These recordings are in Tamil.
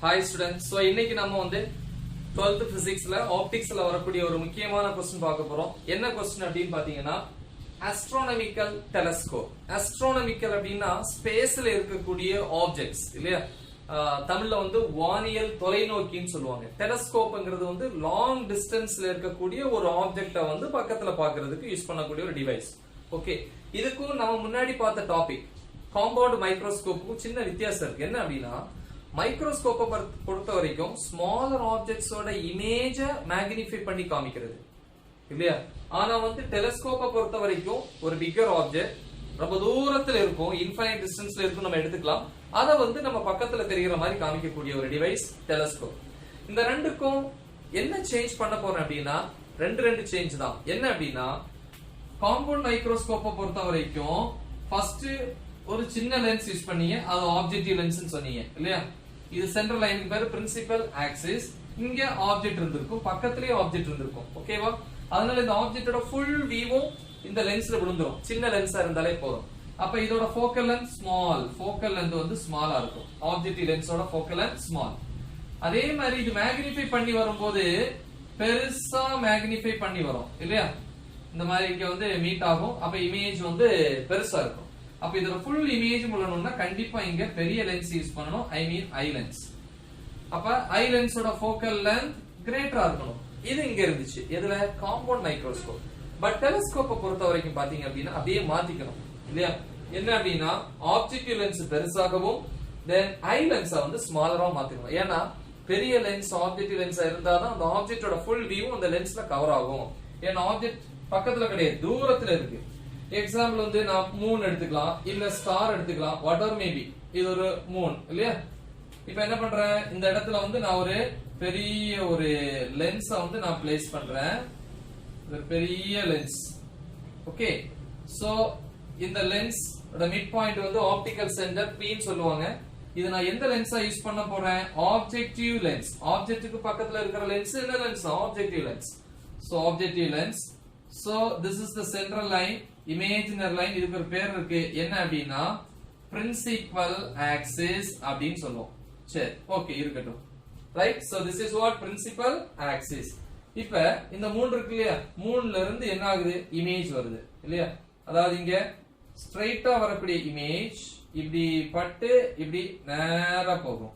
Hi students. So இன்னைக்கு நம்ம வந்து 12th physicsல opticsல வரக்கூடிய ஒரு முக்கியமான क्वेश्चन பார்க்க போறோம். என்ன क्वेश्चन அப்படினு பாத்தீங்கன்னா astronomical telescope. Astronomical அப்படினா ஸ்பேஸ்ல இருக்கக்கூடிய ஆப்ஜெக்ட்ஸ் இல்லையா? தமிழ்ல வந்து வானியல் தொலைநோக்கின்னு சொல்லுவாங்க. டெலஸ்கோப்ங்கிறது வந்து லாங் டிஸ்டன்ஸ்ல இருக்கக்கூடிய ஒரு ஆப்ஜெக்ட்ட வந்து பக்கத்துல பார்க்கிறதுக்கு யூஸ் பண்ணக்கூடிய ஒரு டிவைஸ். ஓகே, இதுக்கும் நம்ம முன்னாடி பார்த்த டாபிக் காம்பவுண்ட் மைக்ரோஸ்கோப்புக்கும் சின்ன வித்தியாசம் இருக்கு. என்ன அப்படின்னா மைக்ரோஸ்கோப்பை பொறுத்த வரைக்கும் ஸ்மாலர் ஆப்ஜெக்ட்ஸோட இமேஜ மேக்னிஃபை பண்ணி காமிக்கிறது இல்லையா? ஆனா வந்து டெலஸ்கோப்பை பொறுத்த வரைக்கும் ஒரு பிக்கர் ஆப்ஜெக்ட் ரொம்ப தூரத்துல இருக்கும், இன்ஃபைனைட் டிஸ்டன்ஸ்ல இருக்கும், நம்ம எடுத்துக்கலாம். அதை வந்து நம்ம பக்கத்துல தெரிகிற மாதிரி காமிக்கக்கூடிய ஒரு டிவைஸ் டெலஸ்கோப். இந்த ரெண்டுக்கும் என்ன சேஞ்ச் பண்ண போறேன் அப்படின்னா ரெண்டு சேஞ்ச் தான். என்ன அப்படின்னா காம்பவுண்ட் மைக்ரோஸ்கோப்பை பொறுத்த வரைக்கும் ஃபர்ஸ்ட் ஒரு சின்ன லென்ஸ் யூஸ் பண்ணீங்க, அது ஆப்ஜெக்டிவ் லென்ஸ்னு சொன்னீங்க இல்லையா? இது சென்ட்ரல் லைனுக்கு பேரு பிரின்சிபல் ஆக்சிஸ். இங்க ஆப்ஜெக்ட் இருந்திருக்கும், பக்கத்துலயே ஆப்ஜெக்ட் இருந்திருக்கும். ஓகேவா? அதனால இந்த ஆப்ஜெக்ட்டோட ஃபுல் வியூவும் இந்த லென்ஸ்ல விழுந்துரும். சின்ன லென்ஸா இருந்தாலே போதும். அப்ப இதோட focal length small, focal length வந்து ஸ்மாலா இருக்கும். ஆப்ஜெக்டிவ் லென்ஸோட ஃபோக்கல் லென்த் ஸ்மால். அதே மாதிரி இது மேக்னிஃபை பண்ணி வரும்போது பெருசா மேக்னிஃபை பண்ணி வரும் இல்லையா? இந்த மாதிரி இங்க வந்து மீட் ஆகும். அப்ப இமேஜ் வந்து பெருசா இருக்கும். அப்ப இதோட ஃபுல் இமேஜ் முள்ளணும்னா கண்டிப்பா இங்க பெரிய லென்ஸ் யூஸ் பண்ணணும். ஐ மீன் ஐ லென்ஸ். அப்ப ஐ லென்ஸோட ஃபோக்கல் லென்த் கிரேட்டரா இருக்கணும். இது இங்க இருந்துச்சு எதுல? Compound microscope. பட் டெலஸ்கோப்பை பொறுத்த வரைக்கும் பாத்தீங்க அப்படின்னா அப்படியே மாத்திக்கணும் இல்லையா? என்ன அப்படின்னா ஆப்ஜெக்டிவ் லென்ஸ் பெருசாகவும் தென் ஐ லென்ஸை வந்து ஸ்மாலரா மாத்திக்கணும். ஏன்னா பெரிய லென்ஸ் ஆப்ஜெக்டிவ் லென்ஸா இருந்தாதான் அந்த ஆப்ஜெக்டோட ஃபுல் வியூ அந்த லென்ஸ்ல கவர் ஆகும். ஏன்னா ஆப்ஜெக்ட் பக்கத்துல கிடையாது, தூரத்துல இருக்கு. எக்ஸாம்பிள் வந்து நான் மூன் எடுத்துக்கலாம், இல்ல ஸ்டார் எடுத்துக்கலாம், வாட் எவர் மேபி. இது ஒரு மூன் இல்லையா? இப்ப என்ன பண்றேன், இந்த இடத்துல வந்து நான் ஒரு பெரிய ஒரு லென்ஸ வந்து நான் பிளேஸ் பண்றேன். ஒரு பெரிய லென்ஸ். ஓகே, சோ இந்த லென்ஸ் மிட் பாயிண்ட் வந்து ஆப்டிகல் சென்டர் P ன்னு சொல்லுவாங்க. இது நான் எந்த லென்ஸா யூஸ் பண்ண போறேன்? Objective lens. ஆப்ஜெக்ட்டுக்கு பக்கத்துல இருக்கிற லென்ஸ் என்ன lens? Objective lens. So objective lens. So this is the central line, imaginary line. இதுக்கு ஒரு பேர் இருக்கு. என்ன அப்படின்னா principal axis அப்படின்னு சொல்லுவோம். சரி, ஓகே இருக்கட்டும். Right? So this is what principal axis. இப்ப இந்த மூணு இருக்கு இல்லையா? மூணுல இருந்து என்ன ஆகுது? இமேஜ் வருது இல்லையா? அதாவது இங்க ஸ்ட்ரைட்டா வரக்கூடிய இமேஜ் இப்படி பட்டு இப்படி நேரா போகும்.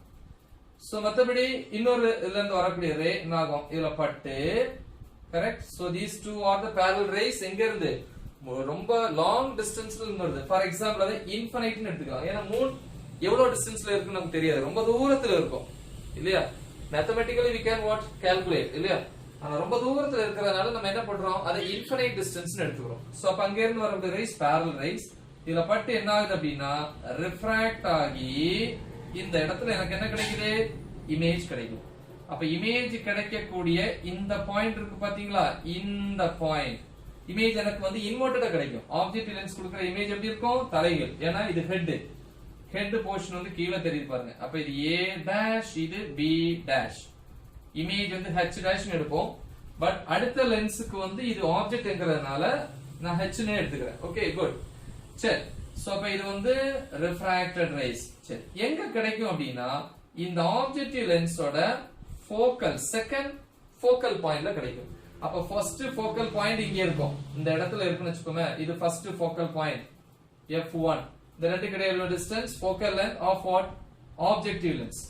சோ மத்தபடி இன்னொரு இதுல இருந்து வரக்கூடிய ரே என்ன ஆகும்? இதுல பட்டு correct. So these two are the parallel rays. எங்க இருந்து? ரொம்ப லாங் டிஸ்டன்ஸ்ல இருந்து வருது. ஃபார் எக்ஸாம்பிள் அது இன்ஃபினைட்னு எடுத்துக்கலாம். ஏன்னா மூன் எவ்வளவு டிஸ்டன்ஸ்ல இருக்குன்னு நமக்கு தெரியாது, ரொம்ப தூரத்துல இருக்கும் இல்லையா? Mathematically we can what calculate இல்லையா? ஆனா ரொம்ப தூரத்துல இருக்கறதுனால நம்ம என்ன பண்றோம்? அதை இன்ஃபினைட் டிஸ்டன்ஸ்னு எடுத்துக்கிறோம். சோ அப்ப அங்க இருந்து வரக்கூடிய ரேஸ் parallel rays. இதுல பட்டு என்ன ஆகுது அப்படின்னா ரிஃப்ராக்ட் ஆகி இந்த இடத்துல எனக்கு என்ன கிடைக்குது? இமேஜ் கிடைக்கும். அப்ப இமேஜ் கிடைக்கக்கூடிய இந்த பாயிண்ட் இருக்கு பாத்தீங்களா? இந்த பாயிண்ட் இமேஜ் எனக்கு வந்து இன்வெர்ட்டடா கிடைக்கும். ஆப்ஜெக்ட் லென்ஸ் கொடுக்கிற இமேஜ் எப்படி இருக்கும்? தலைகீழ். ஏன்னா இது ஹெட் போர்ஷன் வந்து கீழே தெரியுது பாருங்க. அப்ப இது A டாஷ், இது B டாஷ். இமேஜ் வந்து H டாஷ்னு எடுப்போம். பட் அடுத்த லென்ஸுக்கு வந்து இது ஆப்ஜெக்ட்ங்கிறதுனால நான் H னே எடுத்துக்கிறேன். Okay, good. சரி, சோ அப்ப இது வந்து ரிஃப்ராக்டட் ரேஸ். சரி, எங்க கிடைக்கும் அப்படின்னா இந்த ஆப்ஜெக்டிவ் லென்ஸோட ஃபோக்கல் செகண்ட் ஃபோக்கல் பாயிண்ட்ல கிடைக்கும். அப்ப ஃபர்ஸ்ட் ஃபோக்கல் பாயிண்ட் இங்க இருக்கும், இந்த இடத்துல இருக்குன்னு வெச்சுக்கோங்க. இது ஃபர்ஸ்ட் ஃபோக்கல் பாயிண்ட் F1. இந்த ரெண்டு கிடையில distance focal length of what? Objective lens.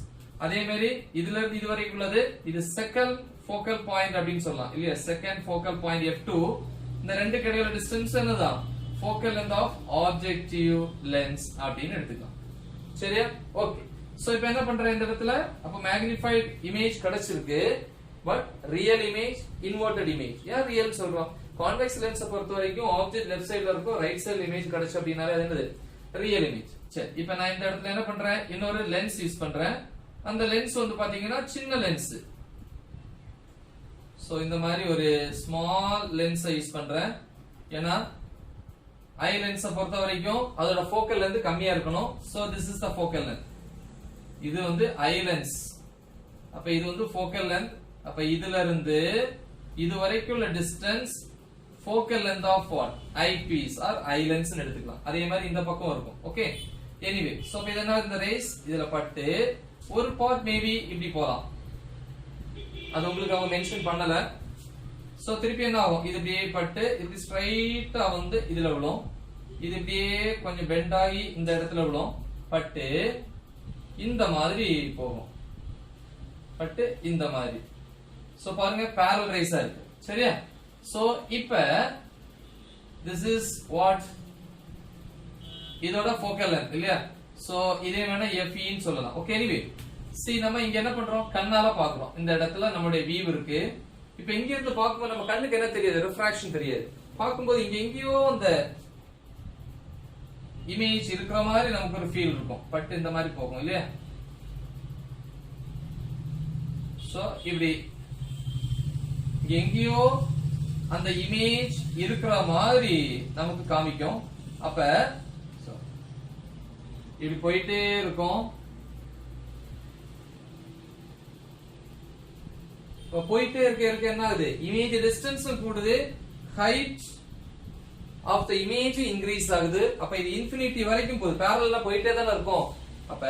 அதே மாதிரி இதுல இருந்து இது வரைக்கும் உள்ளது இது செகண்ட் ஃபோக்கல் பாயிண்ட் அப்படின்னு சொல்லலாம் இல்லையா? Second focal point F2. இந்த ரெண்டு கிடையில டிஸ்டன்ஸ் என்னதான்? Focal length of objective lens அப்படின்னு எடுத்துக்கலாம். சரியா? ஓகே. சோ இப்போ என்ன பண்றேன் இந்த இடத்துல? அப்ப மேக்னிஃபைட் இமேஜ் கிடைச்சிருக்கு. But real image inverted image. ஏன் ரியல் சொல்றோம்? கான்வெக்ஸ் லென்ஸை பொறுத்த வரைக்கும் ஆப்ஜெக்ட் லெஃப்ட் சைடுல இருக்கும், ரைட் சைடு இமேஜ் கிடைச்சு அப்படினாலே அது என்னது? Real image. சரி, இப்போ நான் இந்த இடத்துல என்ன பண்றேன்? இன்னொரு லென்ஸ் யூஸ் பண்றேன். அந்த லென்ஸ் வந்து பாத்தீங்கன்னா சின்ன லென்ஸ். சோ இந்த மாதிரி ஒரு ஸ்மால் லென்ஸை யூஸ் பண்றேன். ஏன்னா ஐ லென்ஸை பொறுத்த வரைக்கும் அதோட ஃபோக்கல் லென்த் கம்மியா இருக்கணும். So this is the focal length. இது வந்து ஐ லென்ஸ். அப்ப இது வந்து ஃபோக்கல் லென்த். அப்ப இதுல இருந்து இது வரைக்கும் உள்ள distance focal length of what? Eyepiece or eye lens எடுத்துக்கலாம். அதே மாதிரி இந்த பக்கம் இருக்கும். ஓகே, எனிவே சோ இப்ப இதெல்லாம் இந்த ரேஸ் இதுல பட்டு ஒரு பார்ட் மேபி இப்படி போலாம், அது உங்களுக்கு அவங்க மென்ஷன் பண்ணல. சோ திருப்பி என்ன ஆகும், இது இப்படியே பட்டு இப்படி ஸ்ட்ரைட்டா வந்து இதுல விழும், இது இப்படியே கொஞ்சம் பெண்ட் ஆகி இந்த இடத்துல விழும், பட்டு இந்த மாதிரி போகும், பட்டு இந்த மாதிரி. சோ பாருங்க parallel rays-ஆ இருக்கு, சரியா? சோ இப்ப this is what இதோட focal length இல்லையா? சோ இதே வேணா FE ன்னு சொல்லலாம். ஓகே, எனிவே see நம்ம இங்க என்ன பண்றோம், கண்ணால பாக்குறோம். இந்த இடத்துல நம்மளுடைய வியூ இருக்கு. இப்போ இங்க இருந்து பாக்கும்போது நம்ம கண்ணுக்கு என்ன தெரியாது, ரிஃப்ராக்ஷன் தெரியாது. பாக்கும்போது இங்க எங்கேயோ அந்த இமேஜ் இருக்கிற மாதிரி நமக்கு ஒரு ஃபீல் இருக்கும், பட் இந்த மாதிரி போகும் இல்லையா? சோ இப்படி எங்கேயோ அந்த இமேஜ் இருக்கிற மாதிரி நமக்கு காமிக்கும். அப்ப இப்படி போயிட்டே இருக்கும். போயிட்டே இருக்க என்ன ஆகுது, இமேஜ் டிஸ்டன்ஸ் கூடுது, height of the image increase ஆகுது. அப்ப இது இன்ஃபினிட்டி வரைக்கும் போகுது, பேரலலா போயிட்டே தானே இருக்கும். அப்ப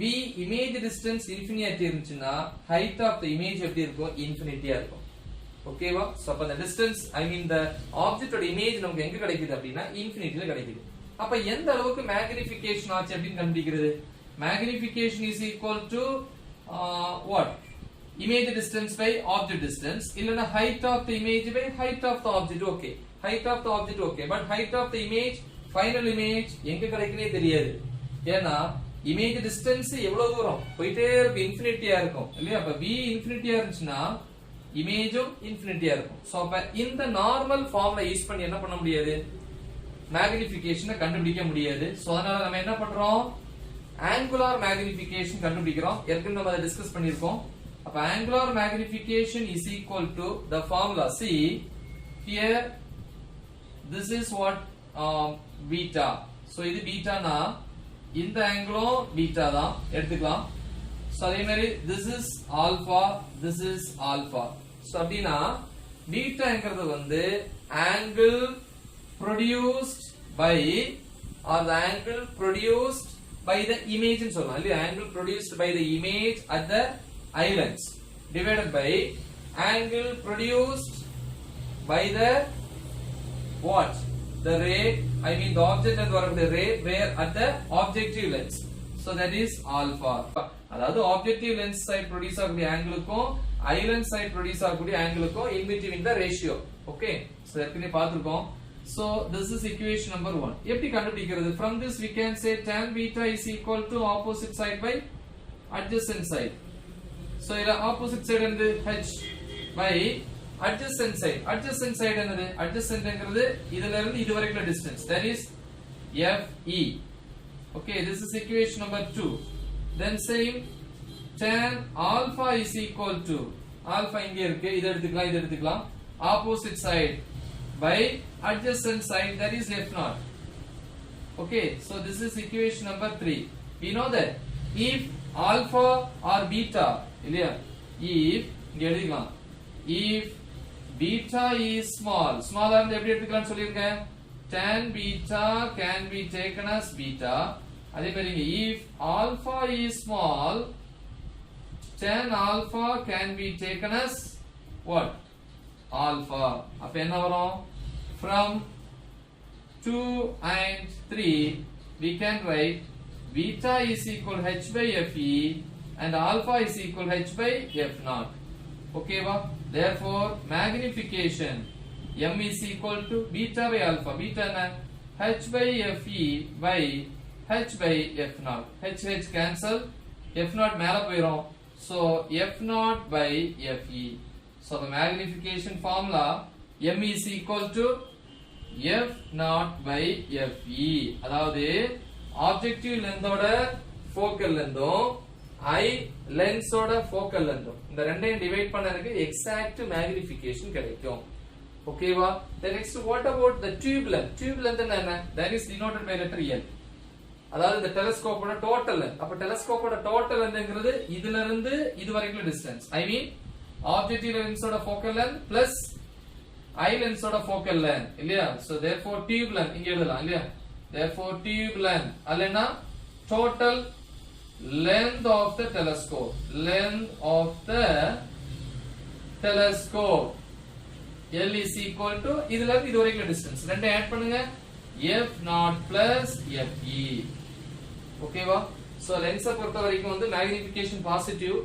v இமேஜ் டிஸ்டன்ஸ் இன்ஃபினிட்டி இருந்துச்சுன்னா ஹைட் ஆஃப் த இமேஜ் எப்படி இருக்கும், இன்ஃபினிட்டியா இருக்கும். ஓகேவா? சோ அப்ப அந்த டிஸ்டன்ஸ் ஐ மீன் த ஆப்ஜெக்ட்டோட இமேஜ் நமக்கு எங்க கிடைக்குது அப்படின்னா இன்ஃபினிட்டில கிடைக்குது. அப்ப எந்த அளவுக்கு மேக்னிஃபிகேஷன் ஆச்சு அப்படின்னு கண்டுபிடிக்கிறது? Magnification is equal to what, image distance by object distance, இல்லனா height of the image by height of the object. okay, height of the object okay, but height of the image, final image எங்க கிடைக்குனே தெரியாது. ஏனா image distance எவ்வளவு தூரம் போயிட்டே இருக்கு, இன்ஃபினிட்டியா இருக்கும் இல்லையா? அப்ப v இன்ஃபினிட்டியா இருந்துச்சுனா இமேஜும் இன்ஃபினிட்டியா இருக்கும். சோ அப்ப இந்த நார்மல் ஃபார்முலா யூஸ் பண்ணி என்ன பண்ண முடியாது, மேக்னிஃபிகேஷனை கண்டுபிடிக்க முடியாது. சோ அதனால நம்ம என்ன பண்றோம், ஆங்குலார் மேக்னிஃபிகேஷன் கண்டுபிடிக்கிறோம். ஏற்கனவே நம்ம அதை டிஸ்கஸ் பண்ணிருக்கோம். அப்ப angular magnification is equal to the formula. See here, this is what beta. So இது beta na இந்த angle beta தான் எடுத்துக்கலாம். So அதே மாதிரி this is alpha, this is alpha. So அப்படினா betaங்கிறது வந்து angle produced by or the angle produced by the image ன்னு சொல்லலாம் இல்லையா? angle produced by the image at the islands divided by angle produced by the what, the ray, I mean the object and the ray where at the objective lens. So that is alpha. அதாவது objective lens side produce ஆகக்கூடிய angle-க்கும் island side produce ஆகக்கூடிய angle-க்கும் in between the ratio. okay, so ஏற்கனவே பார்த்திருக்கோம். So this is equation number 1. எப்படி கண்டுபிடிக்கிறது? From this we can say tan beta is equal to opposite side by adjacent side. So ila opposite side endu h by adjacent side. adjacent side enadhu, adjacent engiradhu idhula irundhu idu varaikku distance, that is fe. okay, this is equation number 2. Then same tan alpha is equal to, alpha inge irukku, idu eduthukalam opposite side by adjacent side, that is f naught. okay, so this is equation number 3. we know that if alpha or beta இல்லையா, if இங்க எழுதிக்கலாம், if beta is small, small ஆ இருந்தா எப்படி எடுத்துக்கலாம்னு சொல்லிருக்கேன், tan beta can be taken as beta. அதே மாதிரி இங்க if alpha is small, tan alpha can be taken as what, alpha. அப்ப என்ன வரும், from 2 and 3 we can write beta is equal h by fe and alpha is equal h by f naught. okay va? Therefore magnification m is equal to beta by alpha. beta na h by fe by h by f naught. h cancel, f naught மேல போயிரும். so f naught by fe. so the magnification formula m is equal to f naught by fe. அதாவது objective length ஓட focal length-உம் I lens ஓட focal length-உம் இந்த ரெண்டையும் டிவைட் பண்ணதுக்கு exact magnification கிடைக்கும். ஓகேவா? then next what about the tube length? tube length என்ன? that is denoted by letter L. அதாவது இந்த டெலஸ்கோப்போட டோட்டல் லென்த். அப்ப டெலஸ்கோப்போட டோட்டல் லென்த்ங்கிறது இதுல இருந்து இது வரைக்கும் distance. I mean objective லென்ஸோட focal length plus I lens ஓட focal length இல்லையா? so therefore tube length இங்க எழுதலாம் இல்லையா? therefore tube length அல்லனா total length of the telescope, length of the telescope. L is equal to இதுல இருந்து இது வரைக்கும் distance ரெண்டை ஆட் பண்ணுங்க f naught plus fe. ஓகேவா? சோ லென்ஸை பொறுத்த வரைக்கும் வந்து மேக்னிஃபிகேஷன் பாசிட்டிவ்.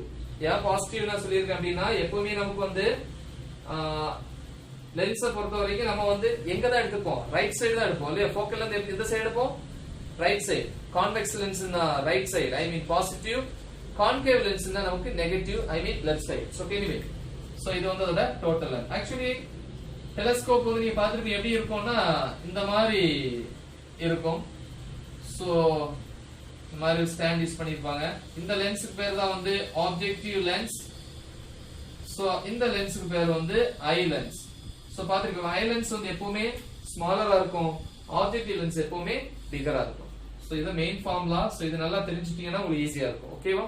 ஏன் பாசிட்டிவ் நான் சொல்லியிருக்கேன் அப்படின்னா எப்பவுமே நமக்கு வந்து லென்ஸை பொறுத்த வரைக்கும் நம்ம வந்து எங்க தான் எடுத்துப்போம், ரைட் சைடு தான் எடுப்போம் இல்லையா? ஃபோக்கல் லென்த் எந்த சைடு எடுப்போம்? Right side. Convex lens right side, I mean positive. Concave lens நமக்கு negative, I mean left side. So anyway so இது வந்து அதோட டோட்டல் லென்த். ஆக்சுவலி டெலஸ்கோப் வந்து நீங்க பாத்துட்டு எப்படி இருக்கும்னா இந்த மாதிரி இருக்கும். சோ இந்த மாதிரி ஸ்டாண்ட் யூஸ் பண்ணிருப்பாங்க. இந்த லென்ஸுக்கு பேர் தான் வந்து ஆப்ஜெக்டிவ் லென்ஸ். சோ இந்த லென்ஸுக்கு பேர் வந்து ஐ லென்ஸ். சோ பாத்துக்கோங்க, ஐ லென்ஸ் வந்து எப்பவுமே ஸ்மாலரா இருக்கும், ஆப்ஜெக்டிவ் லென்ஸ் எப்பவுமே பிகரா இருக்கும். சோ இது மெயின் ஃபார்முலா. சோ இது நல்லா தெரிஞ்சிட்டீங்கன்னா உங்களுக்கு ஈஸியா இருக்கும். ஓகேவா?